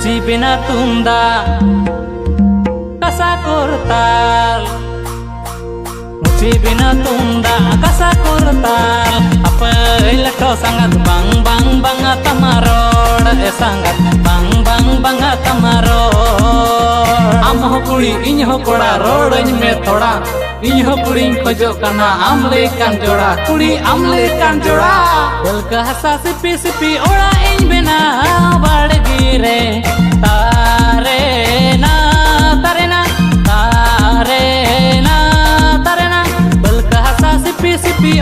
मुची बिना तुंदा कसा करताल मुची बिना तुंदा कसा करताल अपल तो संगत bang bang bang tamarod sangat bang bang bang tamarod am ho kuri इन हो कोड़ा रोड में थोड़ा इन हो कुड़ी खोजो कना आमले कान जोड़ा कुड़ी आमले कान जोड़ा दिल का हसा सिपी सिपी ओड़ा इन बिना बढ़ गिरे तारे ना तारे ना तारे ना तारे ना दिल का हसा सिपी सिपी